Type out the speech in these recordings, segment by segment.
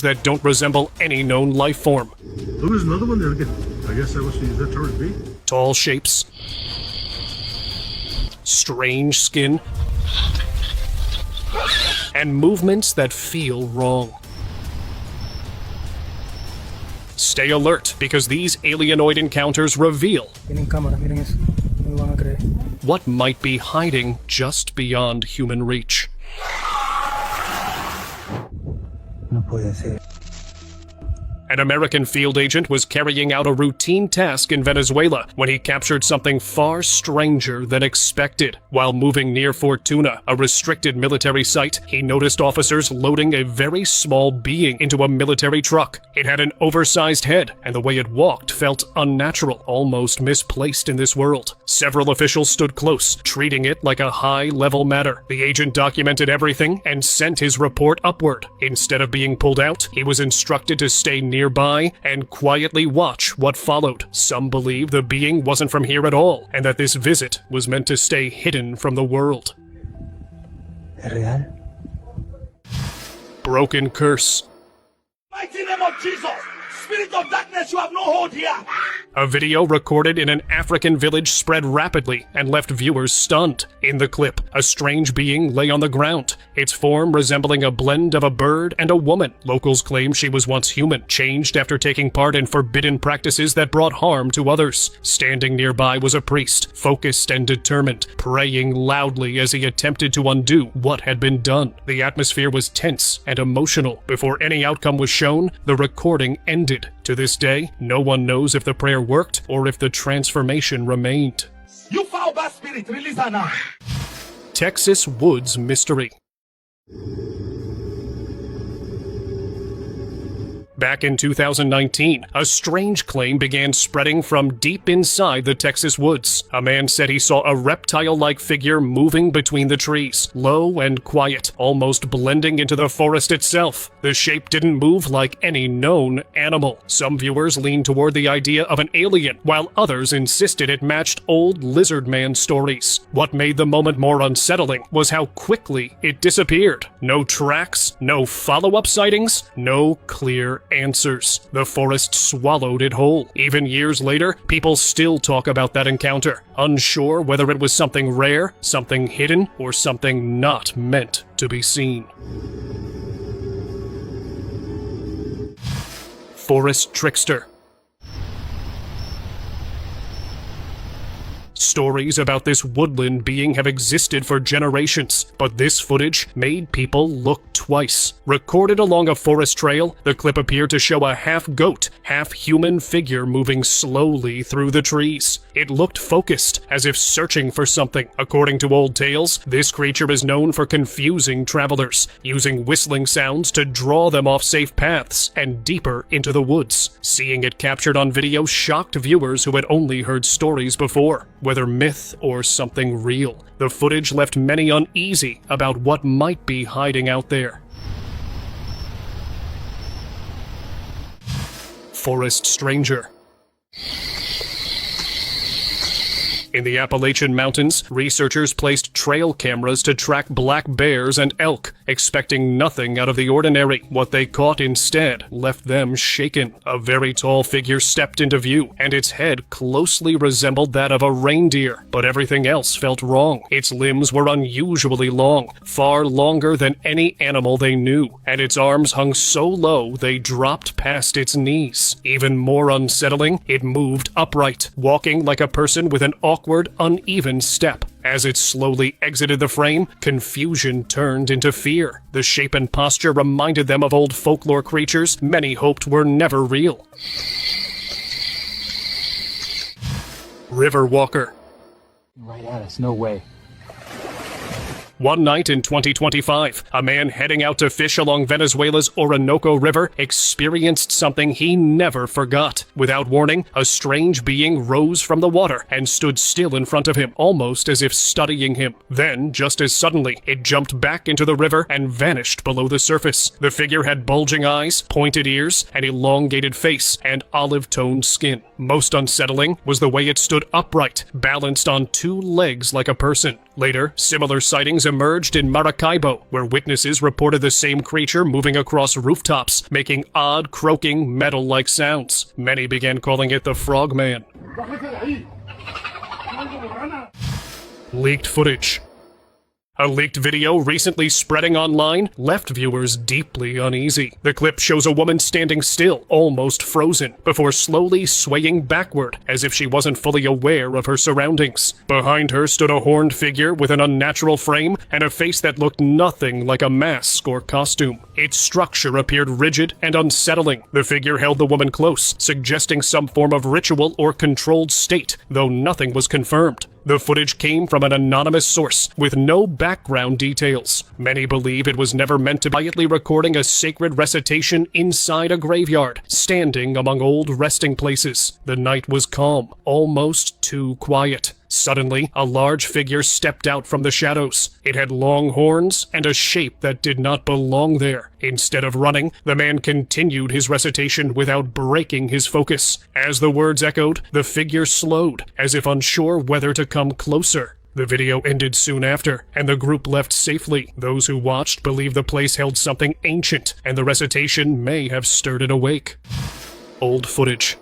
that don't resemble any known life form. There was another one there again. I guess I was the turret B. Tall shapes, strange skin, and movements that feel wrong. Stay alert, because these alienoid encounters reveal what might be hiding just beyond human reach. An American field agent was carrying out a routine task in Venezuela when he captured something far stranger than expected. While moving near Fortuna, a restricted military site, he noticed officers loading a very small being into a military truck. It had an oversized head, and the way it walked felt unnatural, almost misplaced in this world. Several officials stood close, treating it like a high-level matter. The agent documented everything and sent his report upward. Instead of being pulled out, he was instructed to stay nearby and quietly watch what followed. Some believe the being wasn't from here at all, and that this visit was meant to stay hidden from the world. Real? Broken curse. Mighty name of Jesus! Spirit of darkness, you have no hold here! A video recorded in an African village spread rapidly and left viewers stunned. In the clip, a strange being lay on the ground, its form resembling a blend of a bird and a woman. Locals claim she was once human, changed after taking part in forbidden practices that brought harm to others. Standing nearby was a priest, focused and determined, praying loudly as he attempted to undo what had been done. The atmosphere was tense and emotional. Before any outcome was shown, the recording ended. To this day, no one knows if the prayer worked or if the transformation remained. You foul bad spirit, release her now! Texas Woods Mystery. Back in 2019, a strange claim began spreading from deep inside the Texas woods. A man said he saw a reptile-like figure moving between the trees, low and quiet, almost blending into the forest itself. The shape didn't move like any known animal. Some viewers leaned toward the idea of an alien, while others insisted it matched old lizard man stories. What made the moment more unsettling was how quickly it disappeared. No tracks, no follow-up sightings, no clear answers. The forest swallowed it whole. Even years later, people still talk about that encounter, unsure whether it was something rare, something hidden, or something not meant to be seen. Forest Trickster. Stories about this woodland being have existed for generations, but this footage made people look twice. Recorded along a forest trail, the clip appeared to show a half-goat, half-human figure moving slowly through the trees. It looked focused, as if searching for something. According to old tales, this creature is known for confusing travelers, using whistling sounds to draw them off safe paths and deeper into the woods. Seeing it captured on video shocked viewers who had only heard stories before. Whether myth or something real, the footage left many uneasy about what might be hiding out there. Forest Stranger. In the Appalachian Mountains, researchers placed trail cameras to track black bears and elk, expecting nothing out of the ordinary. What they caught instead left them shaken. A very tall figure stepped into view, and its head closely resembled that of a reindeer, but everything else felt wrong. Its limbs were unusually long, far longer than any animal they knew, and its arms hung so low they dropped past its knees. Even more unsettling, it moved upright, walking like a person with an awkward, uneven step. As it slowly exited the frame, confusion turned into fear. The shape and posture reminded them of old folklore creatures many hoped were never real. River Walker. Right at us, no way. One night in 2025, a man heading out to fish along Venezuela's Orinoco River experienced something he never forgot. Without warning, a strange being rose from the water and stood still in front of him, almost as if studying him. Then, just as suddenly, it jumped back into the river and vanished below the surface. The figure had bulging eyes, pointed ears, an elongated face, and olive-toned skin. Most unsettling was the way it stood upright, balanced on two legs like a person. Later, similar sightings emerged in Maracaibo, where witnesses reported the same creature moving across rooftops, making odd, croaking, metal-like sounds. Many began calling it the Frogman. Leaked footage. A leaked video recently spreading online left viewers deeply uneasy. The clip shows a woman standing still, almost frozen, before slowly swaying backward, as if she wasn't fully aware of her surroundings. Behind her stood a horned figure with an unnatural frame and a face that looked nothing like a mask or costume. Its structure appeared rigid and unsettling. The figure held the woman close, suggesting some form of ritual or controlled state, though nothing was confirmed. The footage came from an anonymous source, with no background details. Many believe it was never meant to be quietly recording a sacred recitation inside a graveyard, standing among old resting places. The night was calm, almost too quiet. Suddenly, a large figure stepped out from the shadows. It had long horns and a shape that did not belong there. Instead of running, the man continued his recitation without breaking his focus. As the words echoed, the figure slowed, as if unsure whether to come closer. The video ended soon after, and the group left safely. Those who watched believe the place held something ancient, and the recitation may have stirred it awake. Old footage.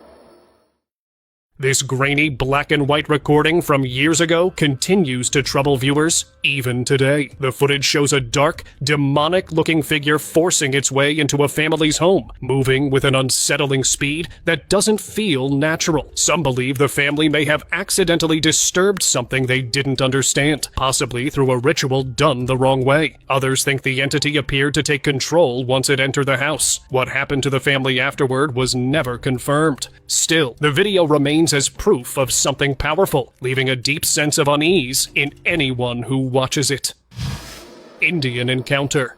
This grainy black and white recording from years ago continues to trouble viewers even today. The footage shows a dark, demonic-looking figure forcing its way into a family's home, moving with an unsettling speed that doesn't feel natural. Some believe the family may have accidentally disturbed something they didn't understand, possibly through a ritual done the wrong way. Others think the entity appeared to take control once it entered the house. What happened to the family afterward was never confirmed. Still, the video remains as proof of something powerful, leaving a deep sense of unease in anyone who watches it. Indian encounter.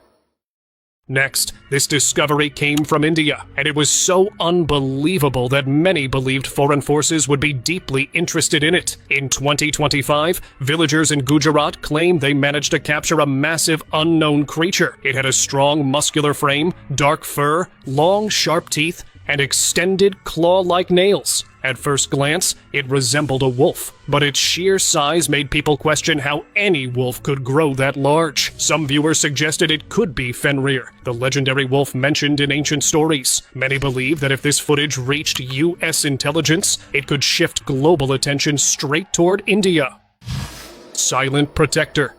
Next, this discovery came from India, and it was so unbelievable that many believed foreign forces would be deeply interested in it. In 2025, villagers in Gujarat claimed they managed to capture a massive unknown creature. It had a strong, muscular frame, dark fur, long, sharp teeth, and extended claw-like nails. At first glance, it resembled a wolf, but its sheer size made people question how any wolf could grow that large. Some viewers suggested it could be Fenrir, the legendary wolf mentioned in ancient stories. Many believe that if this footage reached US intelligence, it could shift global attention straight toward India. Silent Protector.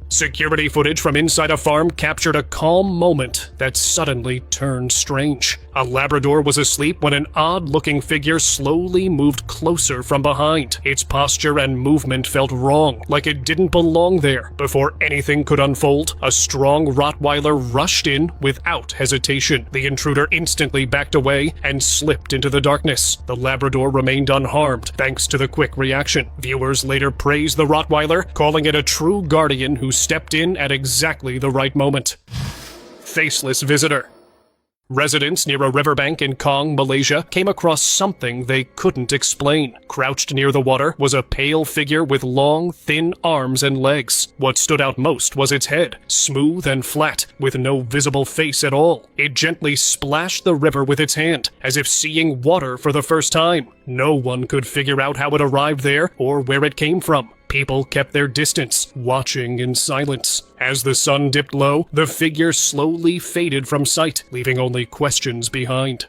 Security footage from inside a farm captured a calm moment that suddenly turned strange. A Labrador was asleep when an odd-looking figure slowly moved closer from behind. Its posture and movement felt wrong, like it didn't belong there. Before anything could unfold, a strong Rottweiler rushed in without hesitation. The intruder instantly backed away and slipped into the darkness. The Labrador remained unharmed, thanks to the quick reaction. Viewers later praised the Rottweiler, calling it a true guardian who stepped in at exactly the right moment. Faceless visitor. Residents near a riverbank in Kong, Malaysia, came across something they couldn't explain. Crouched near the water was a pale figure with long, thin arms and legs. What stood out most was its head, smooth and flat, with no visible face at all. It gently splashed the river with its hand, as if seeing water for the first time. No one could figure out how it arrived there or where it came from. People kept their distance, watching in silence. As the sun dipped low, the figure slowly faded from sight, leaving only questions behind.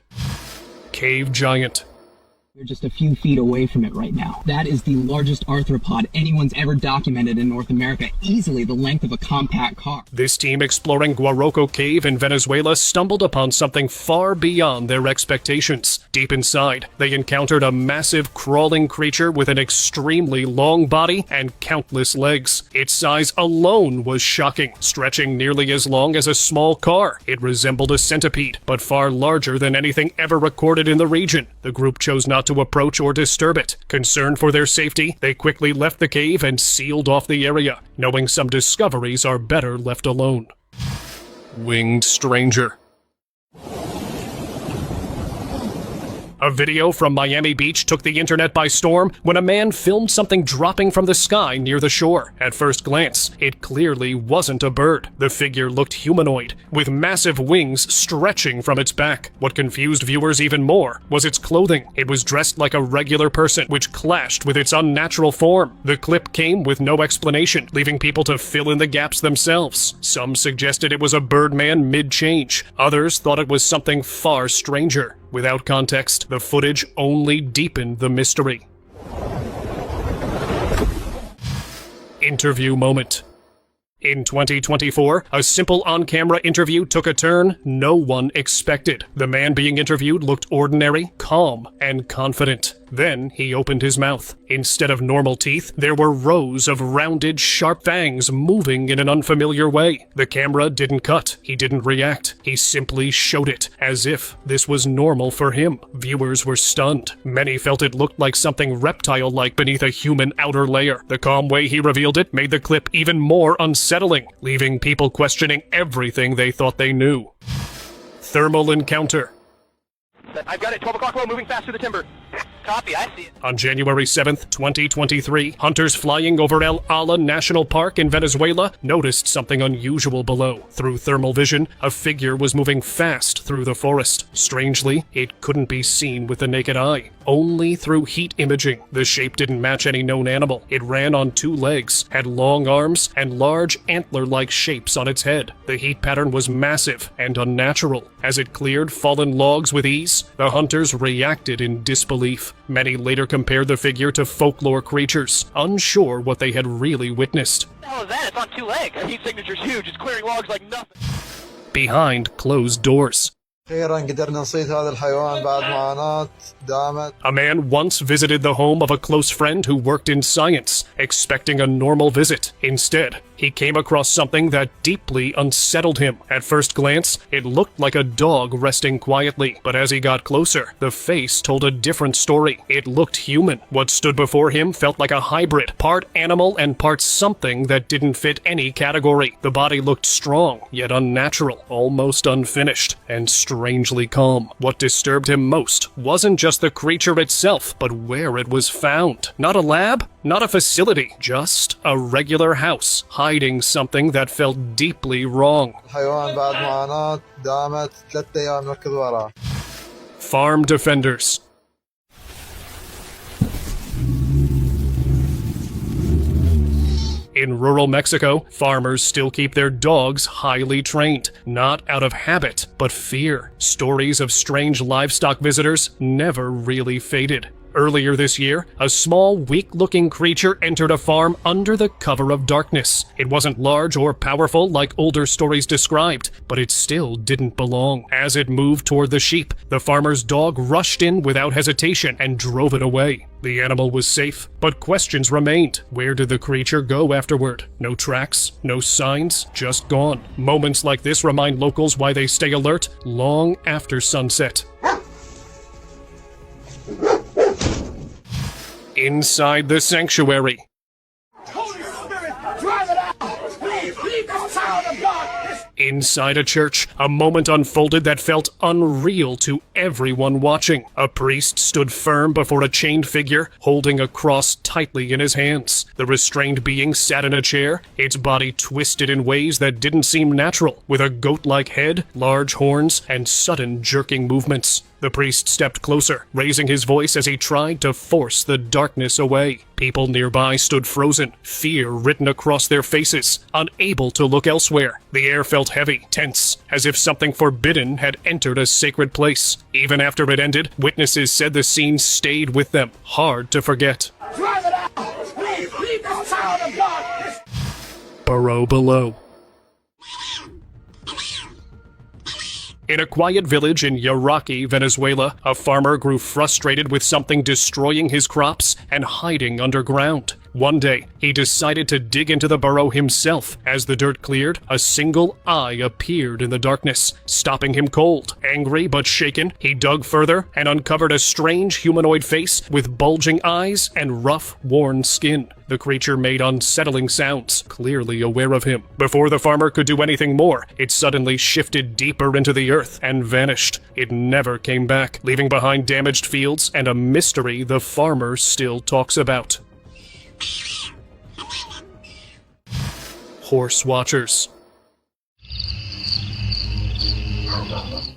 Cave Giant. We're just a few feet away from it right now. That is the largest arthropod anyone's ever documented in North America, easily the length of a compact car. This team exploring Guaroco Cave in Venezuela stumbled upon something far beyond their expectations. Deep inside, they encountered a massive crawling creature with an extremely long body and countless legs. Its size alone was shocking, stretching nearly as long as a small car. It resembled a centipede, but far larger than anything ever recorded in the region. The group chose not to approach or disturb it. Concerned for their safety, they quickly left the cave and sealed off the area, knowing some discoveries are better left alone. Winged Stranger. A video from Miami Beach took the internet by storm when a man filmed something dropping from the sky near the shore. At first glance, it clearly wasn't a bird. The figure looked humanoid, with massive wings stretching from its back. What confused viewers even more was its clothing. It was dressed like a regular person, which clashed with its unnatural form. The clip came with no explanation, leaving people to fill in the gaps themselves. Some suggested it was a Birdman mid-change. Others thought it was something far stranger. Without context, the footage only deepened the mystery. Interview moment. In 2024, a simple on-camera interview took a turn no one expected. The man being interviewed looked ordinary, calm, and confident. Then he opened his mouth. Instead of normal teeth, there were rows of rounded, sharp fangs moving in an unfamiliar way. The camera didn't cut. He didn't react. He simply showed it, as if this was normal for him. Viewers were stunned. Many felt it looked like something reptile-like beneath a human outer layer. The calm way he revealed it made the clip even more unsettling, leaving people questioning everything they thought they knew. Thermal encounter. I've got it. 12 o'clock low, moving fast through the timber. Copy, I see it. On January 7th, 2023, hunters flying over El Ala National Park in Venezuela noticed something unusual below. Through thermal vision, a figure was moving fast through the forest. Strangely, it couldn't be seen with the naked eye, only through heat imaging. The shape didn't match any known animal. It ran on 2 legs, had long arms, and large antler-like shapes on its head. The heat pattern was massive and unnatural. As it cleared fallen logs with ease, the hunters reacted in disbelief. Many later compared the figure to folklore creatures, unsure what they had really witnessed. What the hell is that? It's on 2 legs. The heat signature's huge. It's clearing logs like nothing. Behind closed doors. أخيراً قدرنا نصيد هذا الحيوان بعد معاناة دامت. A man once visited the home of a close friend who worked in science, expecting a normal visit. Instead, he came across something that deeply unsettled him. At first glance, it looked like a dog resting quietly, but as he got closer, the face told a different story. It looked human. What stood before him felt like a hybrid, part animal and part something that didn't fit any category. The body looked strong, yet unnatural, almost unfinished, and strangely calm. What disturbed him most wasn't just the creature itself, but where it was found. Not a lab, not a facility, just a regular house, hiding something that felt deeply wrong. الحيوان بعد معاناة دامت 3 أيام نركض وراه. Farm defenders. In rural Mexico, farmers still keep their dogs highly trained, not out of habit, but fear. Stories of strange livestock visitors never really faded. Earlier this year, a small, weak-looking creature entered a farm under the cover of darkness. It wasn't large or powerful like older stories described, but it still didn't belong. As it moved toward the sheep, the farmer's dog rushed in without hesitation and drove it away. The animal was safe, but questions remained. Where did the creature go afterward? No tracks, no signs, just gone. Moments like this remind locals why they stay alert long after sunset. Inside the sanctuary. Holy Spirit, drive it out! Leave the sound of God! Inside a church, a moment unfolded that felt unreal to everyone watching. A priest stood firm before a chained figure, holding a cross tightly in his hands. The restrained being sat in a chair, its body twisted in ways that didn't seem natural, with a goat-like head, large horns, and sudden jerking movements. The priest stepped closer, raising his voice as he tried to force the darkness away. People nearby stood frozen, fear written across their faces, unable to look elsewhere. The air felt heavy, tense, as if something forbidden had entered a sacred place. Even after it ended, witnesses said the scene stayed with them, hard to forget. Drive it out! Leave the sound of God! Burrow below. In a quiet village in Yaraque, Venezuela, a farmer grew frustrated with something destroying his crops and hiding underground. One day, he decided to dig into the burrow himself. As the dirt cleared, a single eye appeared in the darkness, stopping him cold. Angry but shaken, he dug further and uncovered a strange humanoid face with bulging eyes and rough, worn skin. The creature made unsettling sounds, clearly aware of him. Before the farmer could do anything more, it suddenly shifted deeper into the earth and vanished. It never came back, leaving behind damaged fields and a mystery the farmer still talks about. Horse watchers.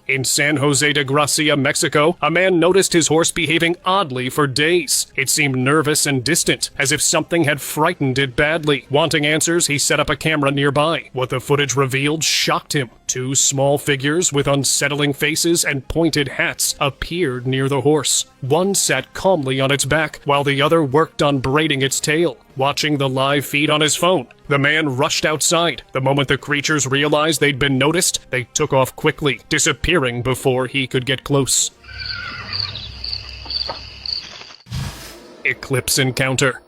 In San Jose de Gracia, Mexico, a man noticed his horse behaving oddly for days. It seemed nervous and distant, as if something had frightened it badly. Wanting answers, he set up a camera nearby. What the footage revealed shocked him. Two small figures with unsettling faces and pointed hats appeared near the horse. One sat calmly on its back, while the other worked on braiding its tail. Watching the live feed on his phone, the man rushed outside. The moment the creatures realized they'd been noticed, they took off quickly, disappearing before he could get close. Eclipse encounter.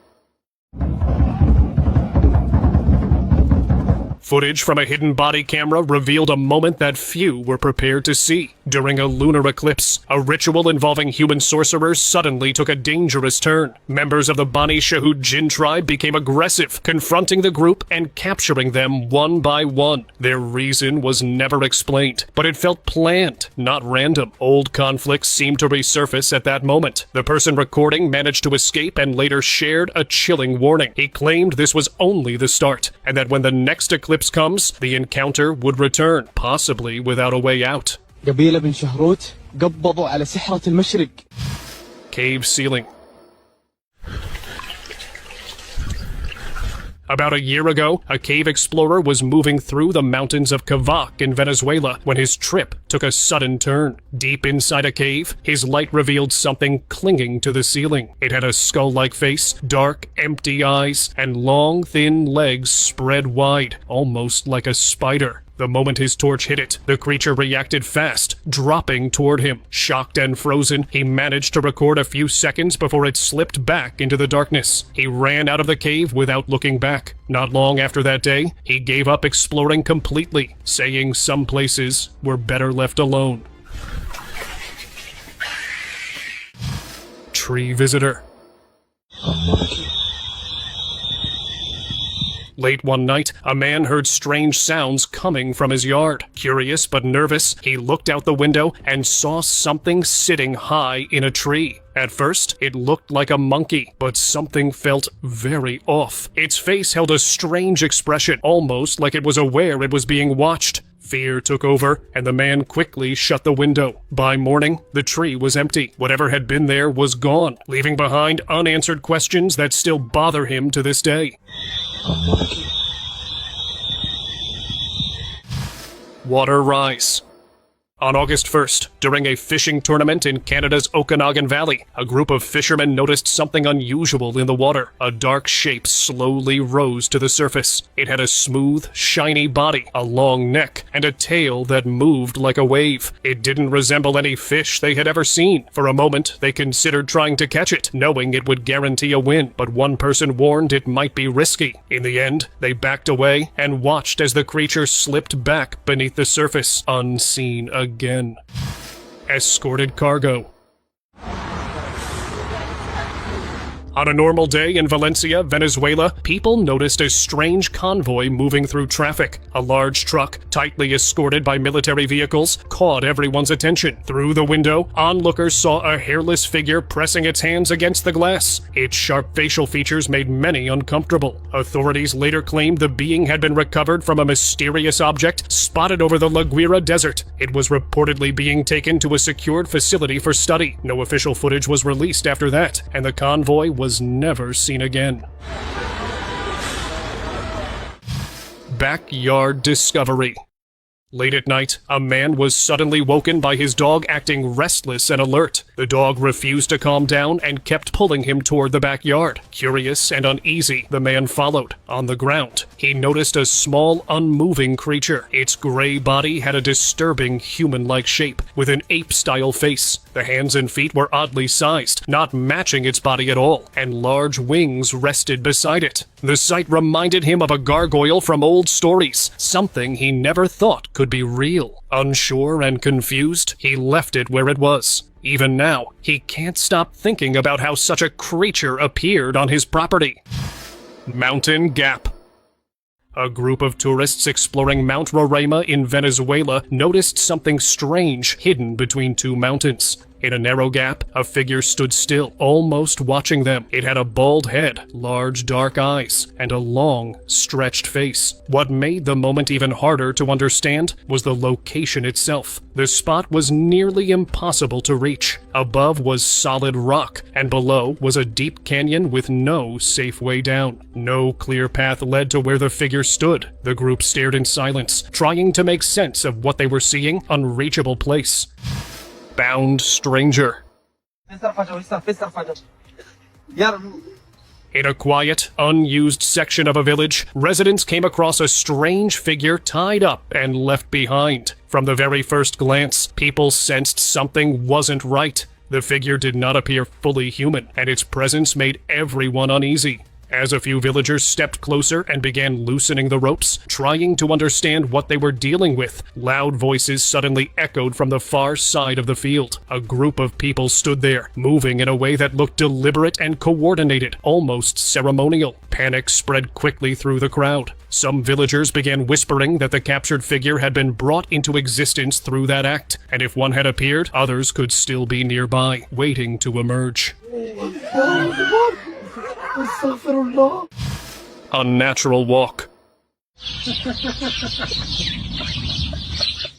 Footage from a hidden body camera revealed a moment that few were prepared to see. During a lunar eclipse, a ritual involving human sorcerers suddenly took a dangerous turn. Members of the Bani Shahud Jinn tribe became aggressive, confronting the group and capturing them one by one. Their reason was never explained, but it felt planned, not random. Old conflicts seemed to resurface at that moment. The person recording managed to escape and later shared a chilling warning. He claimed this was only the start, and that when the next eclipse comes, the encounter would return, possibly without a way out. قبيلة بن شهروت قبضوا على سحرة المشرق. Cave ceiling. About a year ago, a cave explorer was moving through the mountains of Cavac in Venezuela when his trip took a sudden turn. Deep inside a cave, his light revealed something clinging to the ceiling. It had a skull-like face, dark, empty eyes, and long, thin legs spread wide, almost like a spider. The moment his torch hit it, the creature reacted fast, dropping toward him. Shocked and frozen, he managed to record a few seconds before it slipped back into the darkness. He ran out of the cave without looking back. Not long after that day, he gave up exploring completely, saying some places were better left alone. Tree visitor. Late one night, a man heard strange sounds coming from his yard. Curious but nervous, he looked out the window and saw something sitting high in a tree. At first, it looked like a monkey, but something felt very off. Its face held a strange expression, almost like it was aware it was being watched. Fear took over, and the man quickly shut the window. By morning, the tree was empty. Whatever had been there was gone, leaving behind unanswered questions that still bother him to this day. Water rise. On August 1st, during a fishing tournament in Canada's Okanagan Valley, a group of fishermen noticed something unusual in the water. A dark shape slowly rose to the surface. It had a smooth, shiny body, a long neck, and a tail that moved like a wave. It didn't resemble any fish they had ever seen. For a moment, they considered trying to catch it, knowing it would guarantee a win, but one person warned it might be risky. In the end, they backed away and watched as the creature slipped back beneath the surface, unseen again. Escorted cargo. On a normal day in Valencia, Venezuela, people noticed a strange convoy moving through traffic. A large truck, tightly escorted by military vehicles, caught everyone's attention. Through the window, onlookers saw a hairless figure pressing its hands against the glass. Its sharp facial features made many uncomfortable. Authorities later claimed the being had been recovered from a mysterious object spotted over the La Guira desert. It was reportedly being taken to a secured facility for study. No official footage was released after that, and the convoy was never seen again. Backyard discovery. Late at night, a man was suddenly woken by his dog acting restless and alert. The dog refused to calm down and kept pulling him toward the backyard. Curious and uneasy, the man followed. On the ground, he noticed a small, unmoving creature. Its gray body had a disturbing human-like shape, with an ape-style face. The hands and feet were oddly sized, not matching its body at all, and large wings rested beside it. The sight reminded him of a gargoyle from old stories, something he never thought could be real. Unsure and confused, he left it where it was. Even now, he can't stop thinking about how such a creature appeared on his property. Mountain Gap. A group of tourists exploring Mount Roraima in Venezuela noticed something strange hidden between two mountains. In a narrow gap, a figure stood still, almost watching them. It had a bald head, large dark eyes, and a long, stretched face. What made the moment even harder to understand was the location itself. The spot was nearly impossible to reach. Above was solid rock, and below was a deep canyon with no safe way down. No clear path led to where the figure stood. The group stared in silence, trying to make sense of what they were seeing. Unreachable place. Bound stranger. In a quiet, unused section of a village, residents came across a strange figure tied up and left behind. From the very first glance, people sensed something wasn't right. The figure did not appear fully human, and its presence made everyone uneasy. As a few villagers stepped closer and began loosening the ropes, trying to understand what they were dealing with, loud voices suddenly echoed from the far side of the field. A group of people stood there, moving in a way that looked deliberate and coordinated, almost ceremonial. Panic spread quickly through the crowd. Some villagers began whispering that the captured figure had been brought into existence through that act, and if one had appeared, others could still be nearby, waiting to emerge. Unnatural walk.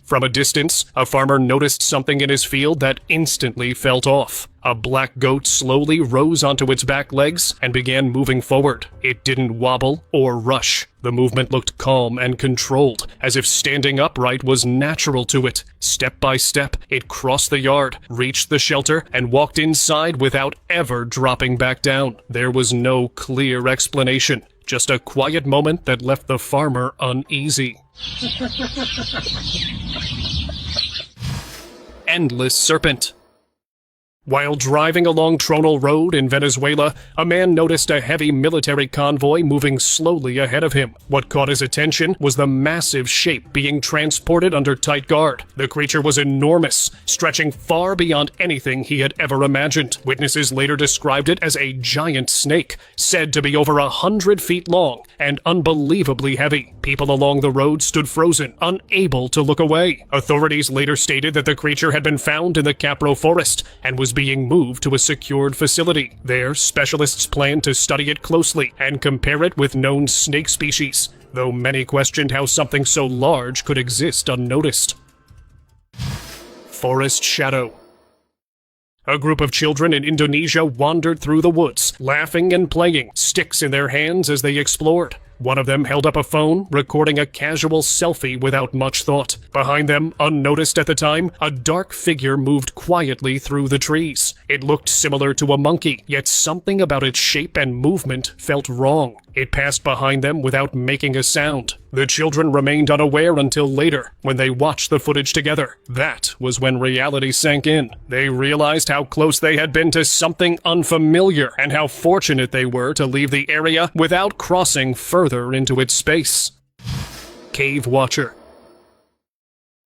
From a distance, a farmer noticed something in his field that instantly felt off. A black goat slowly rose onto its back legs and began moving forward. It didn't wobble or rush. The movement looked calm and controlled, as if standing upright was natural to it. Step by step, it crossed the yard, reached the shelter, and walked inside without ever dropping back down. There was no clear explanation, just a quiet moment that left the farmer uneasy. Endless serpent. While driving along Tronal Road in Venezuela, a man noticed a heavy military convoy moving slowly ahead of him. What caught his attention was the massive shape being transported under tight guard. The creature was enormous, stretching far beyond anything he had ever imagined. Witnesses later described it as a giant snake, said to be over 100 feet long and unbelievably heavy. People along the road stood frozen, unable to look away. Authorities later stated that the creature had been found in the Capro forest and was being moved to a secured facility. There, specialists plan to study it closely and compare it with known snake species, though many questioned how something so large could exist unnoticed. Forest shadow. A group of children in Indonesia wandered through the woods, laughing and playing, sticks in their hands as they explored. One of them held up a phone, recording a casual selfie without much thought. Behind them, unnoticed at the time, a dark figure moved quietly through the trees. It looked similar to a monkey, yet something about its shape and movement felt wrong. It passed behind them without making a sound. The children remained unaware until later, when they watched the footage together. That was when reality sank in. They realized how close they had been to something unfamiliar, and how fortunate they were to leave the area without crossing further into its space. Cave Watcher.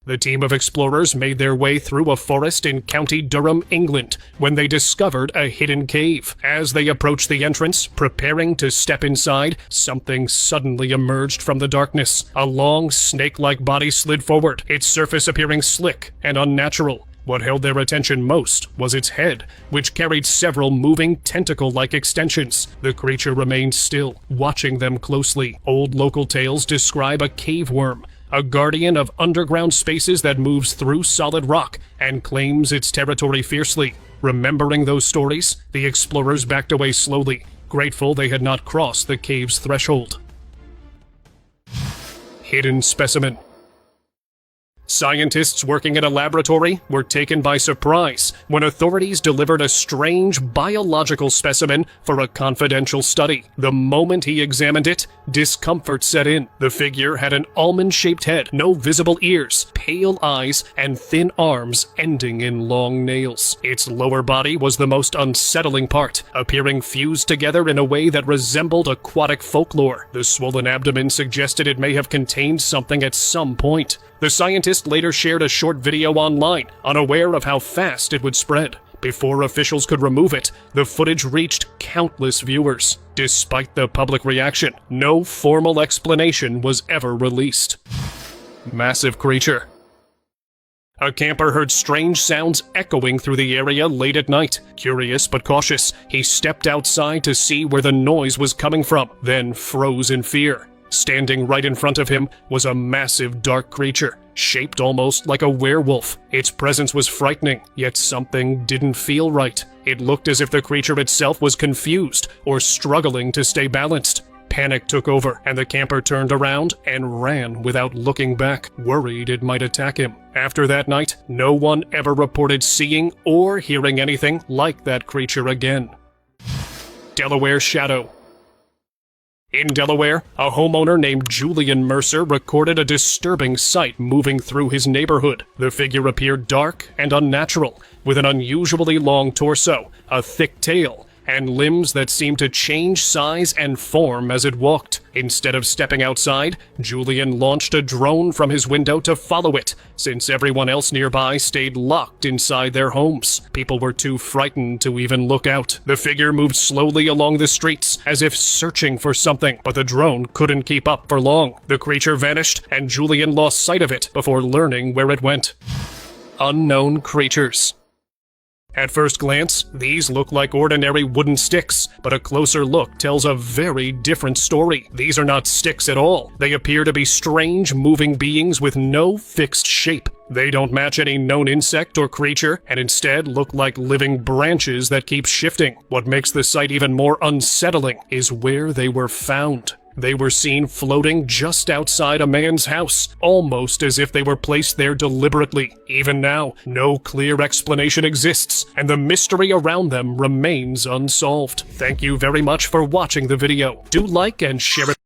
The team of explorers made their way through a forest in County Durham, England, when they discovered a hidden cave. As they approached the entrance, preparing to step inside, something suddenly emerged from the darkness. A long, snake-like body slid forward, its surface appearing slick and unnatural. What held their attention most was its head, which carried several moving tentacle-like extensions. The creature remained still, watching them closely. Old local tales describe a cave worm, a guardian of underground spaces that moves through solid rock and claims its territory fiercely. Remembering those stories, the explorers backed away slowly, grateful they had not crossed the cave's threshold. Hidden specimen. Scientists working in a laboratory were taken by surprise when authorities delivered a strange biological specimen for a confidential study. The moment he examined it, discomfort set in. The figure had an almond-shaped head, no visible ears, pale eyes, and thin arms ending in long nails. Its lower body was the most unsettling part, appearing fused together in a way that resembled aquatic folklore. The swollen abdomen suggested it may have contained something at some point. The scientist later shared a short video online, unaware of how fast it would spread. Before officials could remove it, the footage reached countless viewers. Despite the public reaction, no formal explanation was ever released. Massive creature. A camper heard strange sounds echoing through the area late at night. Curious but cautious, he stepped outside to see where the noise was coming from, then froze in fear. Standing right in front of him was a massive dark creature, shaped almost like a werewolf. Its presence was frightening, yet something didn't feel right. It looked as if the creature itself was confused or struggling to stay balanced. Panic took over, and the camper turned around and ran without looking back, worried it might attack him. After that night, no one ever reported seeing or hearing anything like that creature again. Delaware Shadow. In Delaware, a homeowner named Julian Mercer recorded a disturbing sight moving through his neighborhood. The figure appeared dark and unnatural, with an unusually long torso, a thick tail, and limbs that seemed to change size and form as it walked. Instead of stepping outside, Julian launched a drone from his window to follow it, since everyone else nearby stayed locked inside their homes. People were too frightened to even look out. The figure moved slowly along the streets, as if searching for something, but the drone couldn't keep up for long. The creature vanished, and Julian lost sight of it before learning where it went. Unknown creatures. At first glance, these look like ordinary wooden sticks, but a closer look tells a very different story. These are not sticks at all. They appear to be strange, moving beings with no fixed shape. They don't match any known insect or creature, and instead look like living branches that keep shifting. What makes the sight even more unsettling is where they were found. They were seen floating just outside a man's house, almost as if they were placed there deliberately. Even now, no clear explanation exists, and the mystery around them remains unsolved. Thank you very much for watching the video. Do like and share it.